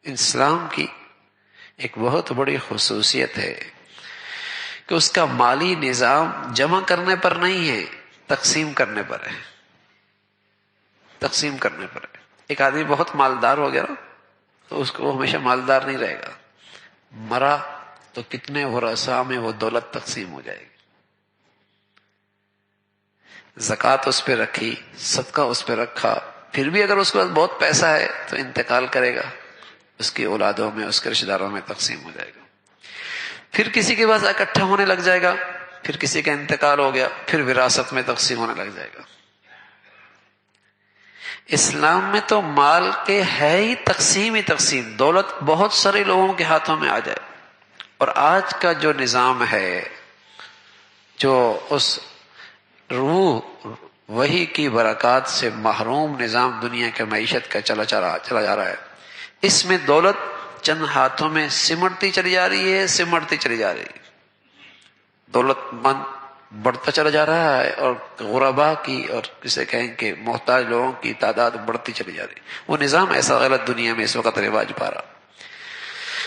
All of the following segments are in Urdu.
اسلام کی ایک بہت بڑی خصوصیت ہے کہ اس کا مالی نظام جمع کرنے پر نہیں ہے، تقسیم کرنے پر ہے، تقسیم کرنے پر ہے۔ ایک آدمی بہت مالدار ہو گیا نا تو اس کو ہمیشہ مالدار نہیں رہے گا، مرا تو کتنے ورثاء میں وہ دولت تقسیم ہو جائے گی۔ زکوٰۃ اس پہ رکھی، صدقہ اس پہ رکھا، پھر بھی اگر اس کے پاس بہت پیسہ ہے تو انتقال کرے گا، اس کی اولادوں میں، اس کے رشتہ داروں میں تقسیم ہو جائے گا۔ پھر کسی کے پاس اکٹھا ہونے لگ جائے گا، پھر کسی کا انتقال ہو گیا، پھر وراثت میں تقسیم ہونے لگ جائے گا۔ اسلام میں تو مال کے ہے ہی تقسیم ہی تقسیم، دولت بہت سارے لوگوں کے ہاتھوں میں آ جائے۔ اور آج کا جو نظام ہے، جو اس روح وحی کی برکات سے محروم نظام دنیا کے معیشت کا چلا جا رہا ہے، اس میں دولت چند ہاتھوں میں سمٹتی چلی جا رہی ہے، سمٹتی چلی جا رہی ہے۔ دولت مند بڑھتا چلا جا رہا ہے اور غربا کی اور کسے کہیں کہ محتاج لوگوں کی تعداد بڑھتی چلی جا رہی ہے۔ وہ نظام ایسا غلط دنیا میں اس وقت رواج پا رہا۔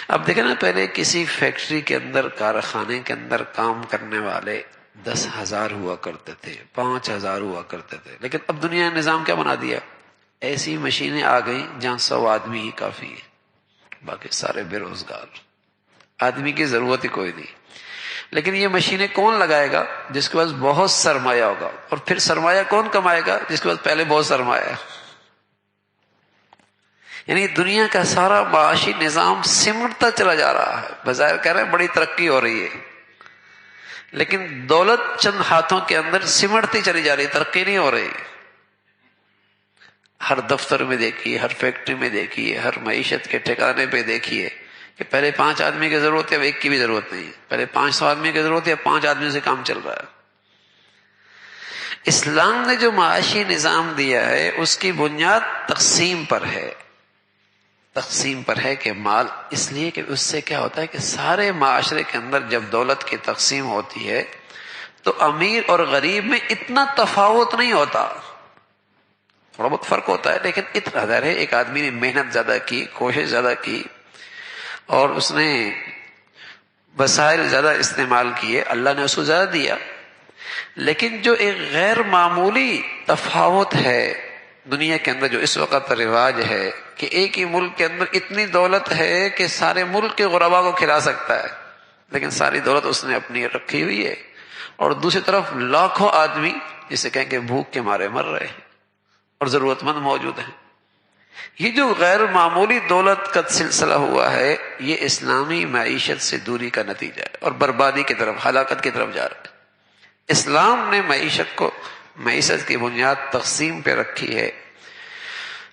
اب دیکھیں نا، پہلے کسی فیکٹری کے اندر، کارخانے کے اندر کام کرنے والے 10,000 ہوا کرتے تھے، 5,000 ہوا کرتے تھے، لیکن اب دنیا نے نظام کیا بنا دیا؟ ایسی مشینیں آ گئیں جہاں 100 آدمی ہی کافی ہے، باقی سارے بے روزگار، آدمی کی ضرورت ہی کوئی نہیں۔ لیکن یہ مشینیں کون لگائے گا؟ جس کے پاس بہت سرمایہ ہوگا۔ اور پھر سرمایہ کون کمائے گا؟ جس کے پاس پہلے بہت سرمایہ ہے۔ یعنی دنیا کا سارا معاشی نظام سمٹتا چلا جا رہا ہے۔ بظاہر کہہ رہے ہیں بڑی ترقی ہو رہی ہے، لیکن دولت چند ہاتھوں کے اندر سمٹتی چلی جا رہی ہے، ترقی نہیں ہو رہی۔ ہر دفتر میں دیکھیے، ہر فیکٹری میں دیکھیے، ہر معیشت کے ٹھکانے پہ دیکھیے کہ پہلے 5 آدمی کی ضرورت ہے، اب 1 کی بھی ضرورت نہیں ہے۔ پہلے 500 آدمی کی ضرورت ہے، 5 آدمیوں سے کام چل رہا ہے۔ اسلام نے جو معاشی نظام دیا ہے اس کی بنیاد تقسیم پر ہے، تقسیم پر ہے کہ مال، اس لیے کہ اس سے کیا ہوتا ہے کہ سارے معاشرے کے اندر جب دولت کی تقسیم ہوتی ہے تو امیر اور غریب میں اتنا تفاوت نہیں ہوتا، تھوڑا بہت فرق ہوتا ہے، لیکن اتنا زیادہ ہے۔ ایک آدمی نے محنت زیادہ کی، کوشش زیادہ کی، اور اس نے وسائل زیادہ استعمال کیے، اللہ نے اس کو زیادہ دیا۔ لیکن جو ایک غیر معمولی تفاوت ہے دنیا کے اندر، جو اس وقت رواج ہے کہ ایک ہی ملک کے اندر اتنی دولت ہے کہ سارے ملک کے غربا کو کھلا سکتا ہے، لیکن ساری دولت اس نے اپنی رکھی ہوئی ہے، اور دوسری طرف لاکھوں آدمی جسے کہیں کہ بھوک کے مارے مر رہے ہیں اور ضرورت مند موجود ہیں۔ یہ جو غیر معمولی دولت کا سلسلہ ہوا ہے، یہ اسلامی معیشت سے دوری کا نتیجہ ہے اور بربادی کی طرف، ہلاکت کی طرف جا رہا ہے۔ اسلام نے معیشت کی بنیاد تقسیم پہ رکھی ہے،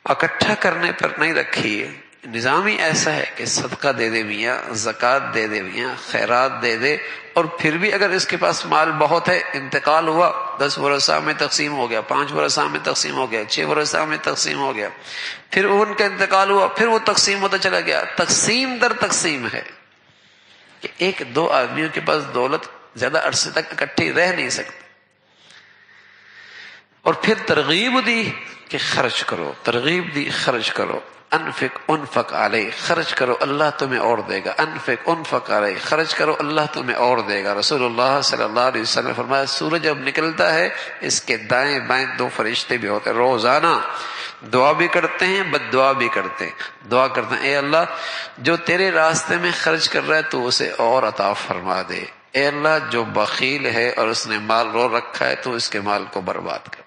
اکٹھا کرنے پر نہیں رکھی ہے۔ نظام ہی ایسا ہے کہ صدقہ دے دے میاں، زکوٰۃ دے دے میاں، خیرات دے دے، اور پھر بھی اگر اس کے پاس مال بہت ہے، انتقال ہوا، 10 ورثاء میں تقسیم ہو گیا، 5 ورثاء میں تقسیم ہو گیا، 6 ورثاء میں تقسیم ہو گیا، پھر ان کا انتقال ہوا، پھر وہ تقسیم ہوتا چلا گیا۔ تقسیم در تقسیم ہے کہ 1-2 آدمیوں کے پاس دولت زیادہ عرصے تک اکٹھی رہ نہیں سکتی۔ اور پھر ترغیب دی کہ خرچ کرو، ترغیب دی خرچ کرو، انفق علیہ، خرچ کرو اللہ تمہیں اور دے گا، انفق علیہ، خرچ کرو اللہ تمہیں اور دے گا۔ رسول اللہ صلی اللہ علیہ وسلم نے فرمایا سورج جب نکلتا ہے اس کے دائیں بائیں 2 فرشتے بھی ہوتے ہیں، روزانہ دعا بھی کرتے ہیں، بد دعا بھی کرتے ہیں، دعا کرتے ہیں اے اللہ جو تیرے راستے میں خرچ کر رہا ہے تو اسے اور عطا فرما دے، اے اللہ جو بخیل ہے اور اس نے مال رو رکھا ہے تو اس کے مال کو برباد کر۔